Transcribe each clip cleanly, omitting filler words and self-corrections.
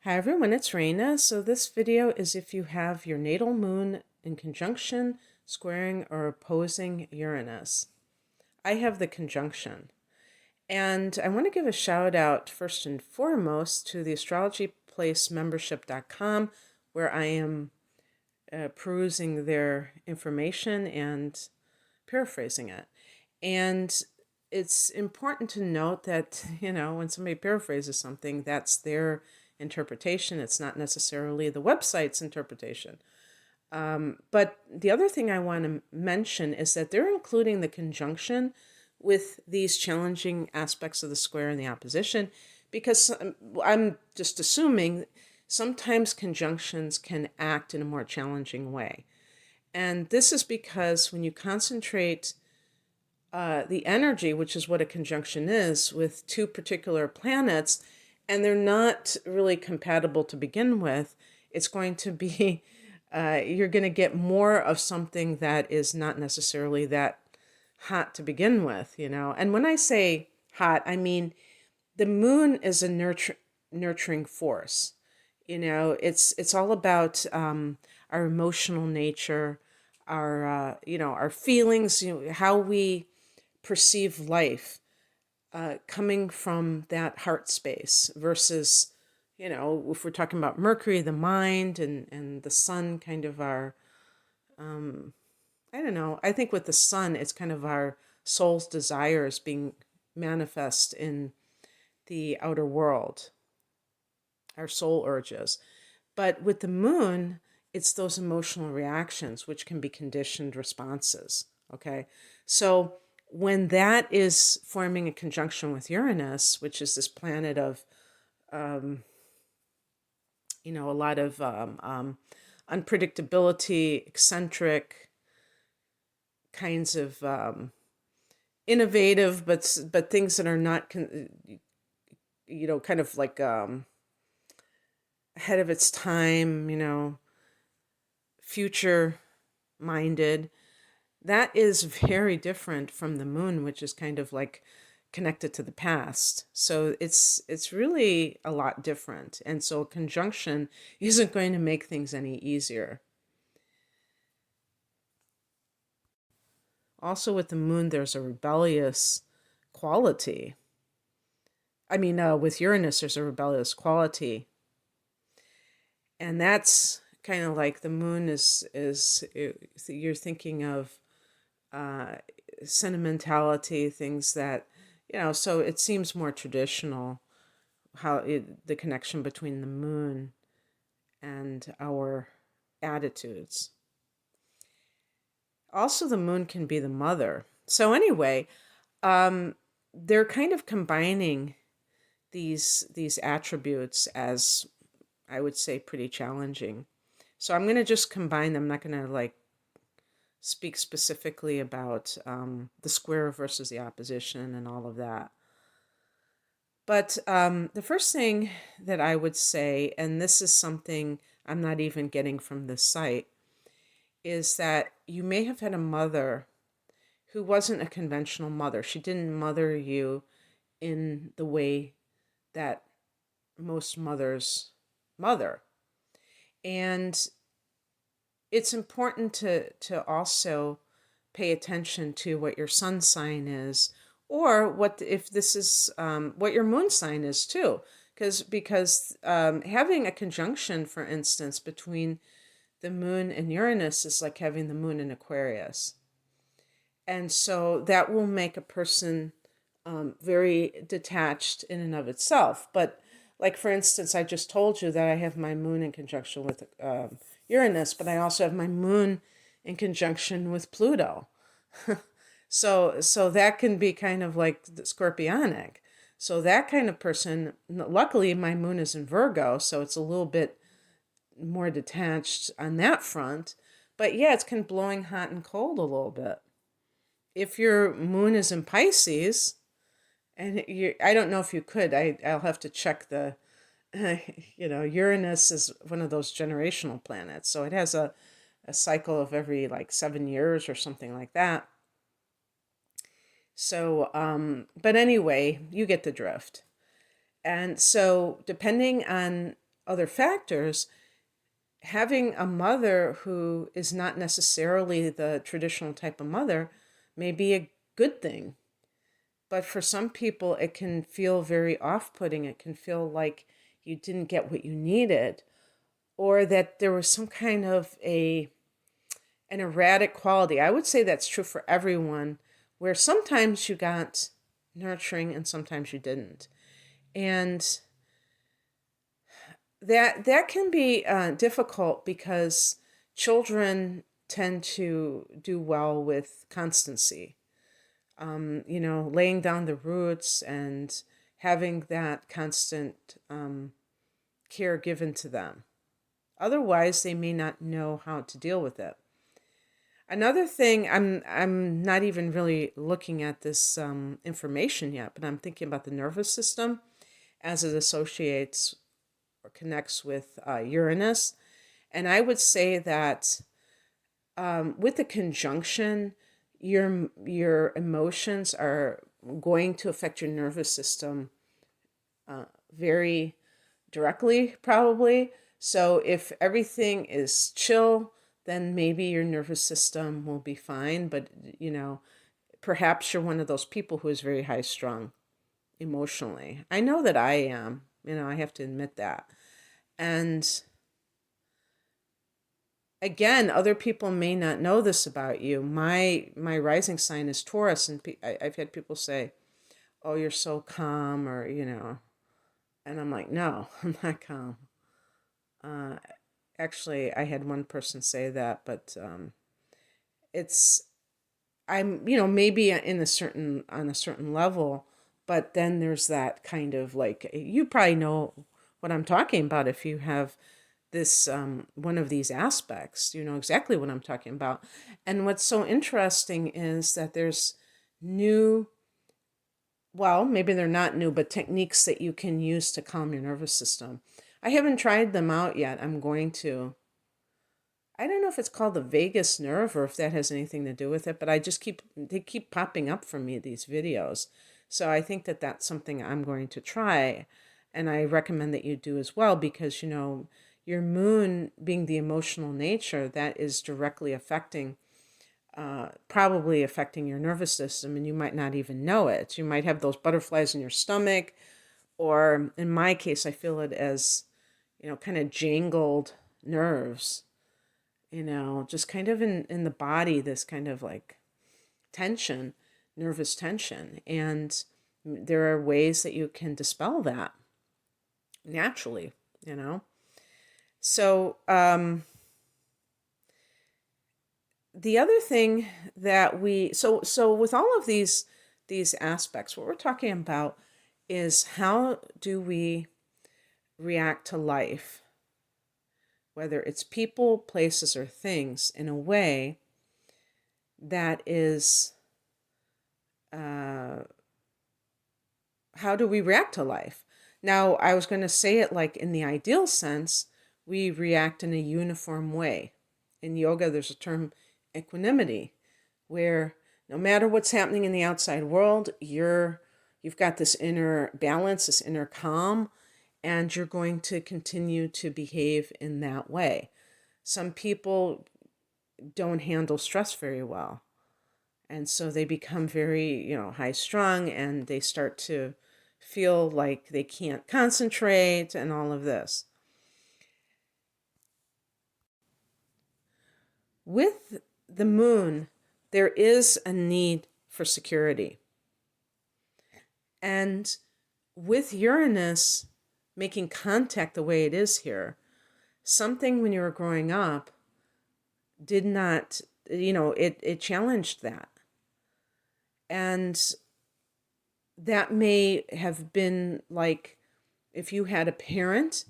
Hi everyone, it's Raina. So this video is if you have your natal moon in conjunction, squaring, or opposing Uranus. I have the conjunction. And I want to give a shout out first and foremost to the astrologyplacemembership.com, where I am perusing their information and paraphrasing it. And it's important to note that, when somebody paraphrases something, that's their interpretation. It's not necessarily the website's interpretation. But the other thing I want to mention is that they're including the conjunction with these challenging aspects of the square and the opposition, because I'm just assuming sometimes conjunctions can act in a more challenging way. And this is because when you concentrate the energy, which is what a conjunction is, with two particular planets, and they're not really compatible to begin with, it's going to be, you're going to get more of something that is not necessarily that hot to begin with, And when I say hot, I mean the moon is a nurturing force. It's all about our emotional nature, our feelings, how we perceive life, coming from that heart space versus, if we're talking about Mercury, the mind, and the sun, kind of our, I don't know, I think with the sun, it's kind of our soul's desires being manifest in the outer world, our soul urges. But with the moon, it's those emotional reactions, which can be conditioned responses. Okay. So when that is forming a conjunction with Uranus, which is this planet of, a lot of unpredictability, eccentric, kinds of innovative, but things that are not, kind of like ahead of its time, future minded. That is very different from the moon, which is kind of like connected to the past. So it's really a lot different. And so a conjunction isn't going to make things any easier. Also with the moon, there's a rebellious quality. I mean, with Uranus, there's a rebellious quality. And that's kind of like the moon you're thinking of sentimentality, things that, so it seems more traditional, the connection between the moon and our attitudes. Also, the moon can be the mother. So anyway, they're kind of combining these attributes as, I would say, pretty challenging. So I'm going to just combine them. I'm not going to speak specifically about the square versus the opposition and all of that. But the first thing that I would say, and this is something I'm not even getting from this site, is that you may have had a mother who wasn't a conventional mother. She didn't mother you in the way that most mothers mother. And it's important to also pay attention to what your sun sign is, or what if this is what your moon sign is too, because having a conjunction, for instance, between the moon and Uranus is like having the moon in Aquarius, and so that will make a person very detached in and of itself. But like, for instance, I just told you that I have my moon in conjunction with Uranus, but I also have my moon in conjunction with Pluto. So that can be kind of like scorpionic. So that kind of person, luckily my moon is in Virgo, so it's a little bit more detached on that front. But yeah, it's kind of blowing hot and cold a little bit. If your moon is in Pisces, and I don't know if you could, I'll have to check the, Uranus is one of those generational planets. So it has a cycle of every 7 years or something like that. So, but anyway, you get the drift. And so depending on other factors, having a mother who is not necessarily the traditional type of mother may be a good thing. But for some people, it can feel very off-putting. It can feel like you didn't get what you needed, or that there was some kind of an erratic quality. I would say that's true for everyone, where sometimes you got nurturing and sometimes you didn't. And that can be difficult because children tend to do well with constancy. Laying down the roots and having that constant care given to them. Otherwise, they may not know how to deal with it. Another thing, I'm not even really looking at this information yet, but I'm thinking about the nervous system as it associates or connects with Uranus. And I would say that with the conjunction, your emotions are going to affect your nervous system very directly, probably. So if everything is chill, then maybe your nervous system will be fine. But, perhaps you're one of those people who is very high strung emotionally. I know that I am. I have to admit that. And again, other people may not know this about you. My rising sign is Taurus, and I've had people say, "Oh, you're so calm," or and I'm like, "No, I'm not calm." Uh, Actually, I had one person say that, but it's I'm maybe on a certain level, but then there's that kind of like you probably know what I'm talking about if you have this one of these aspects. You know exactly what I'm talking about. And what's so interesting is that there's new, well, maybe they're not new, but techniques that you can use to calm your nervous system. I haven't tried them out yet. I'm going to. I don't know if it's called the vagus nerve or if that has anything to do with it, but they keep popping up for me, these videos. So I think that that's something I'm going to try. And I recommend that you do as well because, your moon being the emotional nature, that is directly affecting, probably affecting your nervous system, and you might not even know it. You might have those butterflies in your stomach, or in my case, I feel it as, kind of jangled nerves, just kind of in the body, this kind of like tension, nervous tension. And there are ways that you can dispel that naturally, So the other thing that so with all of these aspects, what we're talking about is how do we react to life, whether it's people, places, or things, in a way that is, how do we react to life? Now, I was going to say it like in the ideal sense, we react in a uniform way. In yoga, there's a term equanimity, where no matter what's happening in the outside world, you've got this inner balance, this inner calm, and you're going to continue to behave in that way. Some people don't handle stress very well. And so they become very, high strung, and they start to feel like they can't concentrate and all of this. With the moon, there is a need for security. And with Uranus making contact the way it is here, something when you were growing up did not, it challenged that. And that may have been like if you had a parent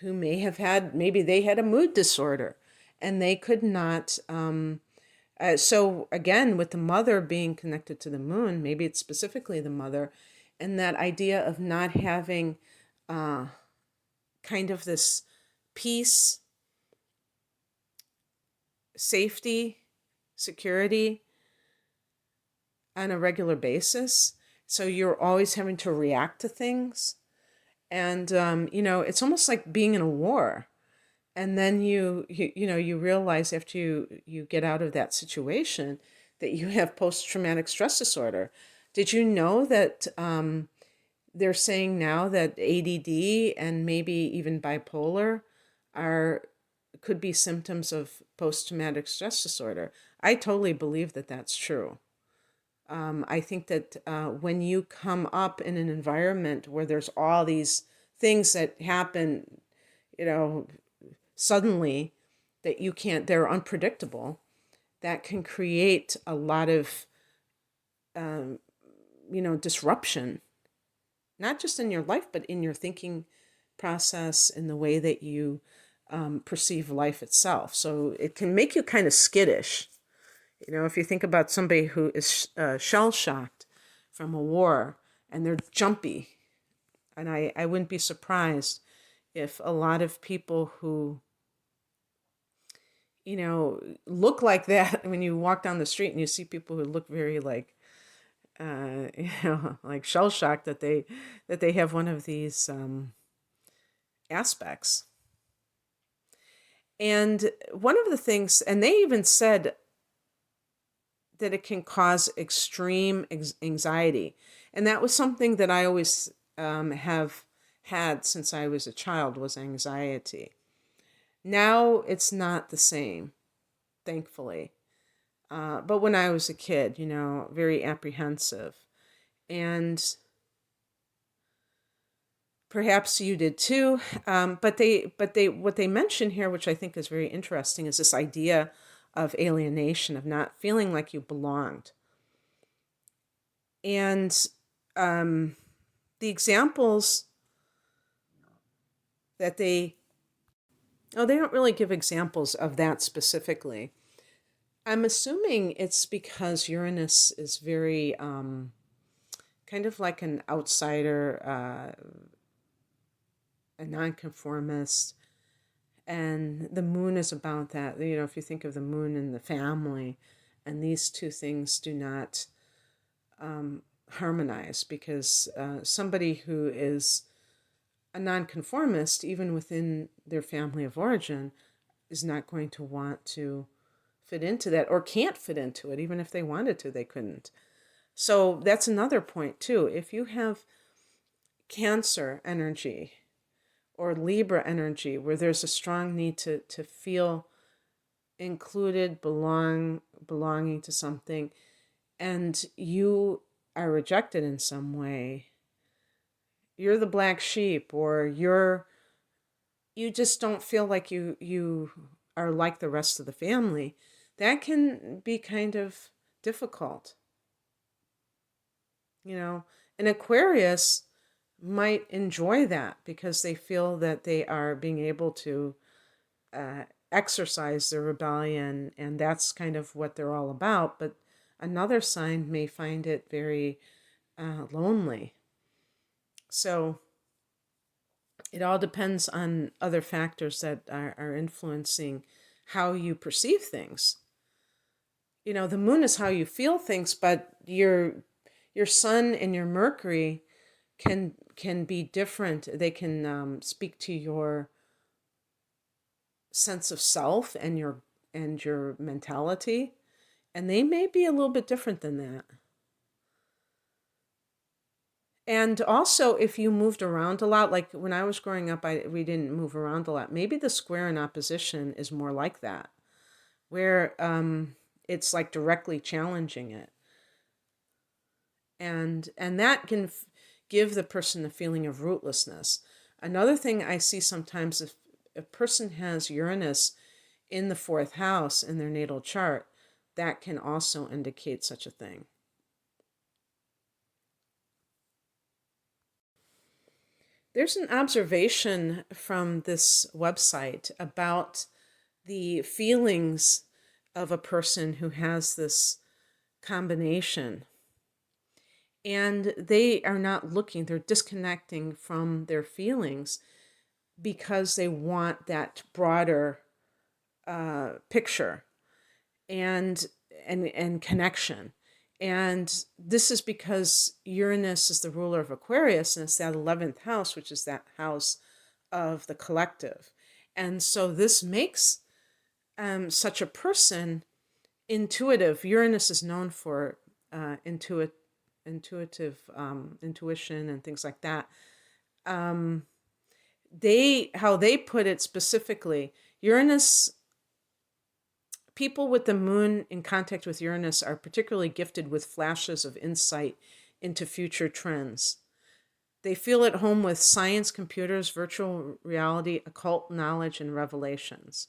who maybe they had a mood disorder and they could not, so again, with the mother being connected to the moon, maybe it's specifically the mother, and that idea of not having kind of this peace, safety, security on a regular basis. So you're always having to react to things. And it's almost like being in a war. And then you realize after you get out of that situation that you have post-traumatic stress disorder. Did you know that they're saying now that ADD and maybe even bipolar are could be symptoms of post-traumatic stress disorder? I totally believe that that's true. I think that when you come up in an environment where there's all these things that happen, you know, suddenly, that you can't, they're unpredictable, that can create a lot of, um, disruption, not just in your life, but in your thinking process, in the way that you perceive life itself. So it can make you kind of skittish. If you think about somebody who is shell shocked from a war and they're jumpy, and I wouldn't be surprised if a lot of people who, look like that when you walk down the street and you see people who look very like, like shell shocked, that they have one of these aspects. And one of the things, and they even said that it can cause extreme anxiety. And that was something that I always have had since I was a child, was anxiety. Now it's not the same, thankfully. But when I was a kid, very apprehensive. And perhaps you did too. What they mention here, which I think is very interesting, is this idea of alienation, of not feeling like you belonged. And the examples that they don't really give examples of that specifically. I'm assuming it's because Uranus is very kind of like an outsider, a nonconformist, and the moon is about that. If you think of the moon and the family, and these two things do not harmonize, because somebody who is a nonconformist, even within their family of origin, is not going to want to fit into that, or can't fit into it. Even if they wanted to, they couldn't. So that's another point too. If you have Cancer energy or Libra energy, where there's a strong need to feel included, belonging to something, and you are rejected in some way, you're the black sheep, or you just don't feel like you are like the rest of the family, that can be kind of difficult. An Aquarius might enjoy that because they feel that they are being able to exercise their rebellion, and that's kind of what they're all about. But another sign may find it very lonely. So it all depends on other factors that are influencing how you perceive things. The moon is how you feel things, but your sun and your Mercury can be different. They can speak to your sense of self and your mentality, and they may be a little bit different than that. And also, if you moved around a lot, like when I was growing up, we didn't move around a lot. Maybe the square in opposition is more like that, where it's like directly challenging it, and that can give the person a feeling of rootlessness. Another thing I see sometimes, if a person has Uranus in the fourth house in their natal chart, that can also indicate such a thing. There's an observation from this website about the feelings of a person who has this combination. And they are not looking, they're disconnecting from their feelings because they want that broader picture and connection. And this is because Uranus is the ruler of Aquarius, and it's that 11th house, which is that house of the collective. And so this makes such a person intuitive. Uranus is known for intuitive intuition and things like that. How they put it specifically, Uranus, people with the moon in contact with Uranus are particularly gifted with flashes of insight into future trends. They feel at home with science, computers, virtual reality, occult knowledge, and revelations.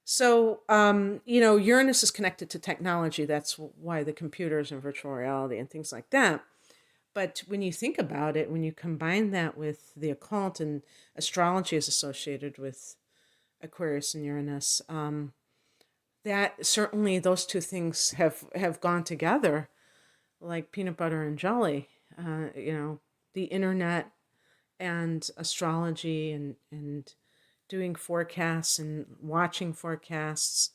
So, Uranus is connected to technology. That's why the computers and virtual reality and things like that. But when you think about it, when you combine that with the occult, and astrology is associated with Aquarius and Uranus, that certainly those two things have gone together like peanut butter and jelly. The internet and astrology, and doing forecasts and watching forecasts.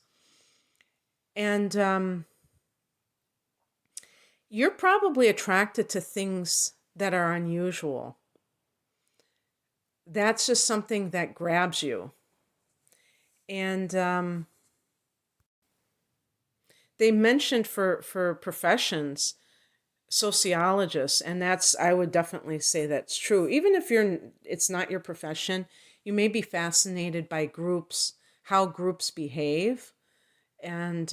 And you're probably attracted to things that are unusual. That's just something that grabs you. And they mentioned for professions, sociologists, and I would definitely say that's true. Even if it's not your profession, you may be fascinated by groups, how groups behave. And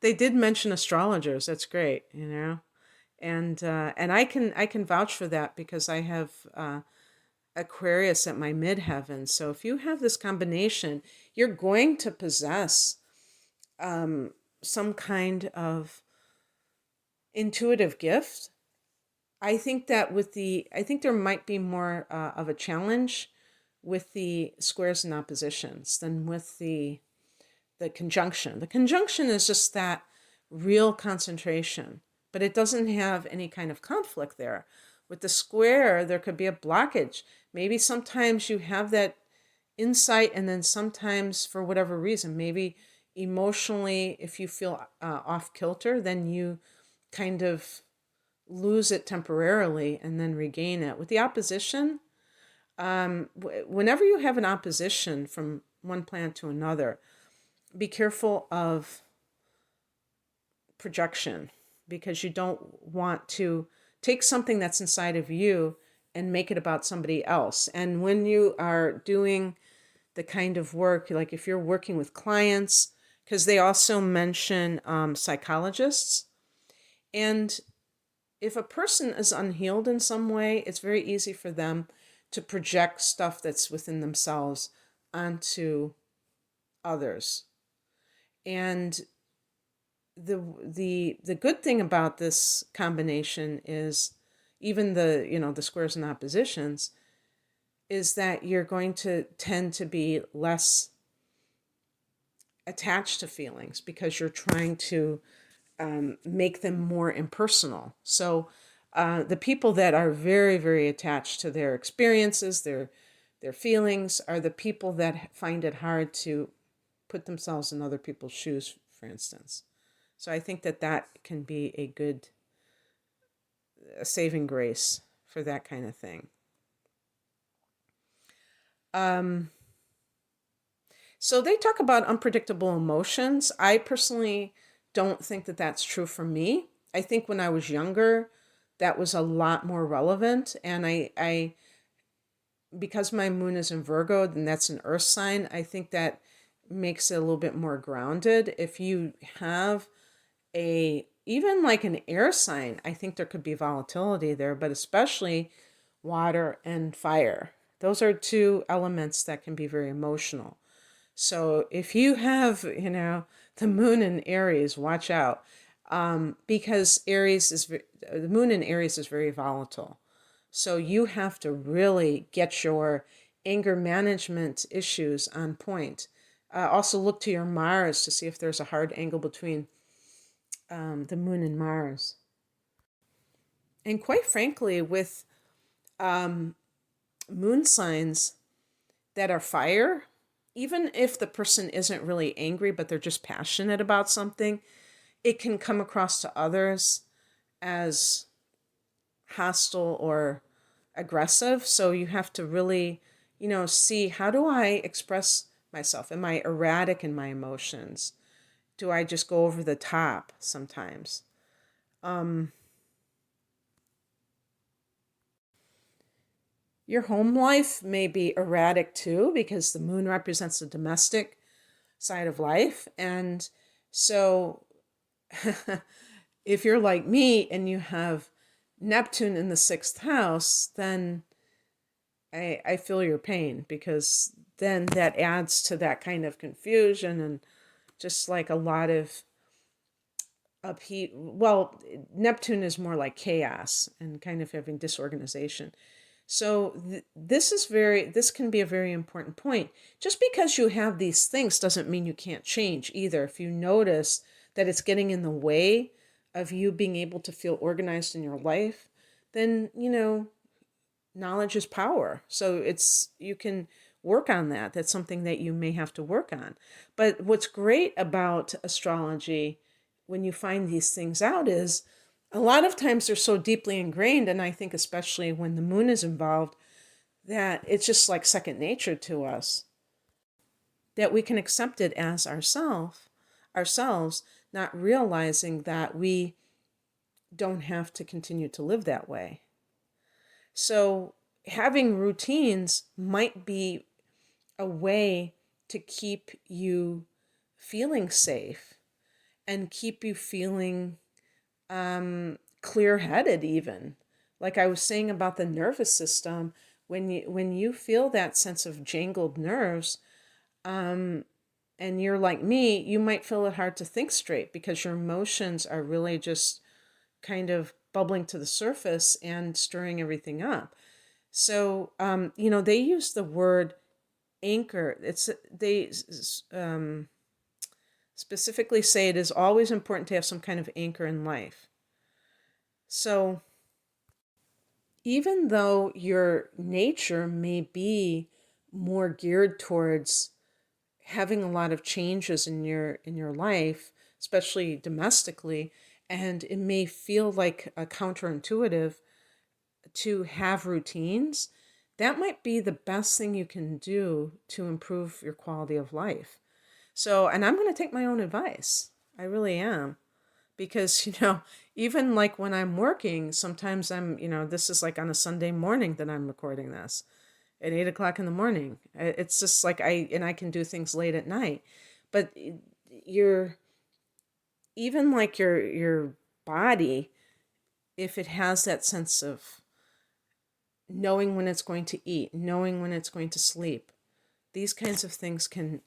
they did mention astrologers. That's great, and I can vouch for that because I have Aquarius at my midheaven. So if you have this combination, you're going to possess some kind of intuitive gift. I think there might be more of a challenge with the squares and oppositions than with the conjunction. The conjunction is just that real concentration, but it doesn't have any kind of conflict there. With the square, there could be a blockage. Maybe sometimes you have that insight, and then sometimes, for whatever reason, maybe emotionally, if you feel off kilter, then you kind of lose it temporarily and then regain it. With the opposition, whenever you have an opposition from one planet to another, be careful of projection, because you don't want to take something that's inside of you and make it about somebody else. And when you are doing the kind of work, like if you're working with clients, because they also mention psychologists, and if a person is unhealed in some way, it's very easy for them to project stuff that's within themselves onto others. And the good thing about this combination is, even the squares and oppositions, is that you're going to tend to be less attached to feelings because you're trying to make them more impersonal. So the people that are very, very attached to their experiences, their feelings, are the people that find it hard to put themselves in other people's shoes, for instance. So I think that can be a saving grace for that kind of thing. So they talk about unpredictable emotions. I personally don't think that that's true for me. I think when I was younger, that was a lot more relevant. And I because my moon is in Virgo, then that's an earth sign, I think that makes it a little bit more grounded. If you have even like an air sign, I think there could be volatility there, but especially water and fire. Those are two elements that can be very emotional. So if you have, the moon in Aries, watch out, because the moon in Aries is very volatile. So you have to really get your anger management issues on point. Also look to your Mars to see if there's a hard angle between the moon and Mars. And quite frankly, with moon signs that are fire, even if the person isn't really angry, but they're just passionate about something, it can come across to others as hostile or aggressive. So you have to really, see, how do I express myself? Am I erratic in my emotions? Do I just go over the top sometimes? Um, your home life may be erratic too, because the moon represents the domestic side of life. And so if you're like me and you have Neptune in the sixth house, then I feel your pain, because then that adds to that kind of confusion and just like a lot of upheat. Well, Neptune is more like chaos and kind of having disorganization. So this can be a very important point. Just because you have these things doesn't mean you can't change either. If you notice that it's getting in the way of you being able to feel organized in your life, then, knowledge is power. So you can work on that. That's something that you may have to work on. But what's great about astrology when you find these things out is a lot of times they're so deeply ingrained, and I think especially when the moon is involved, that it's just like second nature to us, that we can accept it as ourselves, not realizing that we don't have to continue to live that way. So having routines might be a way to keep you feeling safe and keep you feeling clear-headed even. Like I was saying about the nervous system, when you feel that sense of jangled nerves, and you're like me, you might feel it hard to think straight because your emotions are really just kind of bubbling to the surface and stirring everything up. So, they use the word anchor. They specifically say it is always important to have some kind of anchor in life. So, even though your nature may be more geared towards having a lot of changes in your life, especially domestically, and it may feel like a counterintuitive to have routines, that might be the best thing you can do to improve your quality of life. So, and I'm going to take my own advice. I really am. Because, even like when I'm working, sometimes this is like on a Sunday morning that I'm recording this at 8 o'clock in the morning. It's just like I can do things late at night. But you're, even like your body, if it has that sense of knowing when it's going to eat, knowing when it's going to sleep, these kinds of things can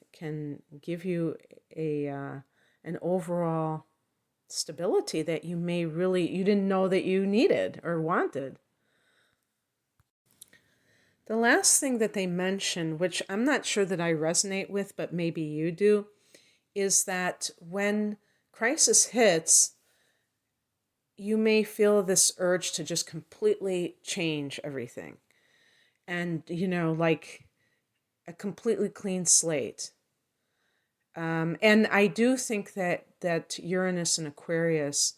give you an overall stability that you didn't know that you needed or wanted. The last thing that they mention, which I'm not sure that I resonate with, but maybe you do, is that when crisis hits, you may feel this urge to just completely change everything. And, like a completely clean slate. And I do think that Uranus and Aquarius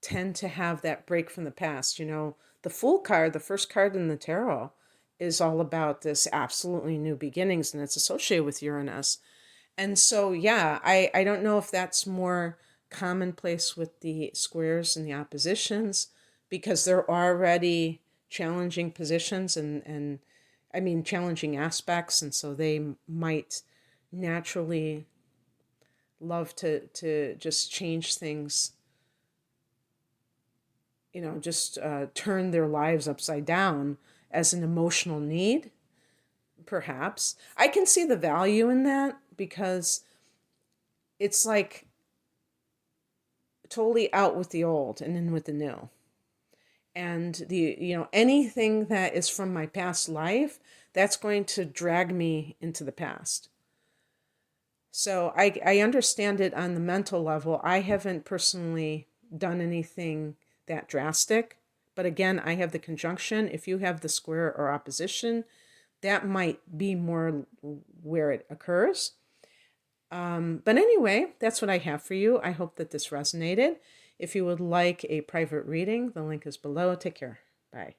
tend to have that break from the past. The Fool card, the first card in the tarot, is all about this absolutely new beginnings, and it's associated with Uranus. And so, yeah, I don't know if that's more commonplace with the squares and the oppositions, because they're already challenging positions and I mean, challenging aspects, and so they might naturally love to just change things, just turn their lives upside down as an emotional need, perhaps. I can see the value in that because it's like totally out with the old and in with the new. And anything that is from my past life, that's going to drag me into the past. So I understand it on the mental level. I haven't personally done anything that drastic. But again, I have the conjunction. If you have the square or opposition, that might be more where it occurs. But anyway, that's what I have for you. I hope that this resonated. If you would like a private reading, the link is below. Take care. Bye.